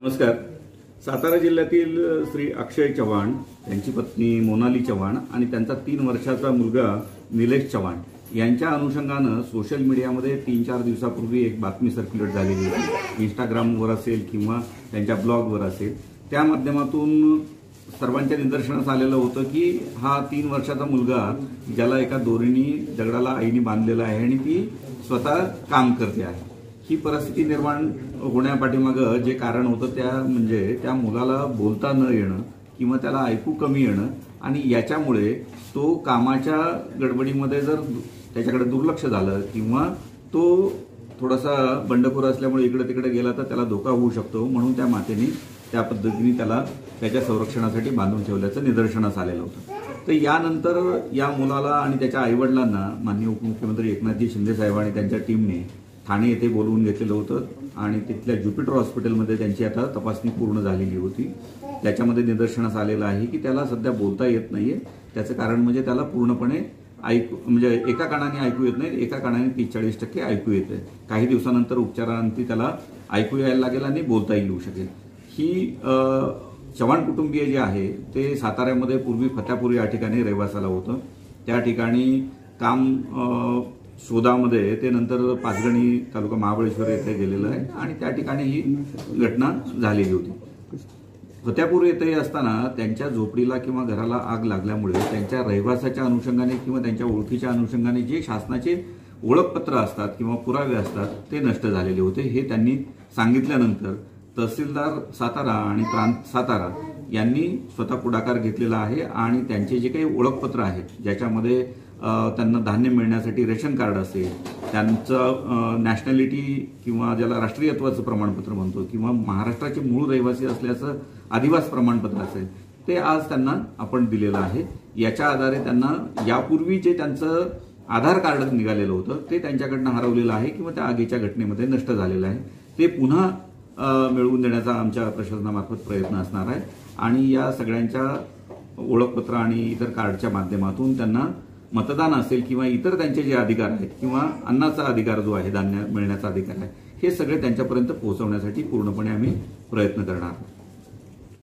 नमस्कार। सातारा जिल्ह्यातील श्री अक्षय चव्हाण, त्यांची पत्नी मोनाली चव्हाण आणि त्यांचा 3 वर्षाचा मुलगा निलेश चव्हाण यांच्या अनुषंगानं सोशल मीडियामध्ये 3-4 दिवसापूर्वी एक बातमी सर्क्युलेट झालेली होती। इंस्टाग्रामवर असेल किंवा त्यांच्या ब्लॉगवर असेल, त्या माध्यमातून सर्वांच्या निदर्शनास आलेलं होतं की हा 3 वर्षाचा मुलगा ज्याला एका दोरीने दगडाला आईने बांधलेला आहे आणि ती स्वतः काम करते आहे। ही परिस्थिती निर्माण होण्यापाठीमागं जे कारण होतं त्या म्हणजे त्या मुलाला बोलता न येणं किंवा त्याला ऐकू कमी येणं आणि याच्यामुळे तो कामाच्या गडबडीमध्ये जर त्याच्याकडे दुर्लक्ष झालं किंवा तो थोडासा बंडखोर असल्यामुळे इकडे तिकडे गेला तर त्याला धोका होऊ शकतो, म्हणून त्या मातेने त्या पद्धतीने त्याला त्याच्या संरक्षणासाठी बांधून ठेवल्याचं निदर्शनास आलेलं होतं। तर यानंतर या मुलाला आणि त्याच्या आईवडिलांना माननीय उपमुख्यमंत्री एकनाथजी शिंदे साहेब आणि त्यांच्या टीमने ठाणे येथे बोलवून घेतलेलं होतं आणि तिथल्या ज्युपिटर हॉस्पिटलमध्ये त्यांची आता तपासणी पूर्ण झालेली होती। त्याच्यामध्ये निदर्शनास आलेलं आहे की त्याला सध्या बोलता येत नाहीये। त्याचं कारण म्हणजे त्याला पूर्णपणे ऐकू म्हणजे एका कानाने ऐकू येत नाही, एका कानाने 30-40% ऐकू येते। काही दिवसानंतर उपचारांती त्याला ऐकू यायला लागेल आणि बोलताही येऊ शकेल। ही चव्हाण कुटुंबीय जे आहे ते साताऱ्यामध्ये पूर्वी फत्यापूर या ठिकाणी रहिवासाला होतं। त्या ठिकाणी काम शोधामध्ये ते नंतर पाचगणी तालुका महाबळेश्वर येथे गेलेलं आहे आणि त्या ठिकाणी ही घटना झालेली होती। फत्यापूर येथे असताना त्यांच्या झोपडीला किंवा घराला आग लागल्यामुळे त्यांच्या रहिवासाच्या अनुषंगाने किंवा त्यांच्या ओळखीच्या अनुषंगाने जे शासनाचे ओळखपत्र असतात किंवा पुरावे असतात ते नष्ट झालेले होते। हे त्यांनी सांगितल्यानंतर तहसीलदार सातारा आणि प्रांत सातारा यांनी स्वतः पुढाकार घेतलेला आहे आणि त्यांचे जे काही ओळखपत्र आहेत ज्याच्यामध्ये त्यांना धान्य मिळण्यासाठी रेशन कार्ड असेल, त्यांचं नॅशनॅलिटी किंवा ज्याला राष्ट्रीयत्वाचं प्रमाणपत्र म्हणतो किंवा महाराष्ट्राचे मूळ रहिवासी असल्याचं आदिवासी प्रमाणपत्र असेल ते आज त्यांना आपण दिलेलं आहे। याच्या आधारे त्यांना यापूर्वी जे त्यांचं आधार कार्ड निघालेलं होतं ते त्यांच्याकडनं हरवलेलं आहे किंवा त्या आगीच्या घटनेमध्ये नष्ट झालेलं आहे, ते पुन्हा मिळवून देण्याचा आमच्या प्रशासनामार्फत प्रयत्न असणार आहे आणि या सगळ्यांच्या ओळखपत्र आणि इतर कार्डच्या माध्यमातून त्यांना मतदान असेल किंवा इतर त्यांचे जे अधिकार आहेत किंवा अन्नाचा अधिकार जो आहे, धान्य मिळण्याचा अधिकार आहे, हे सगळे त्यांच्यापर्यंत पोहोचवण्यासाठी पूर्णपणे आम्ही प्रयत्न करणार आहोत।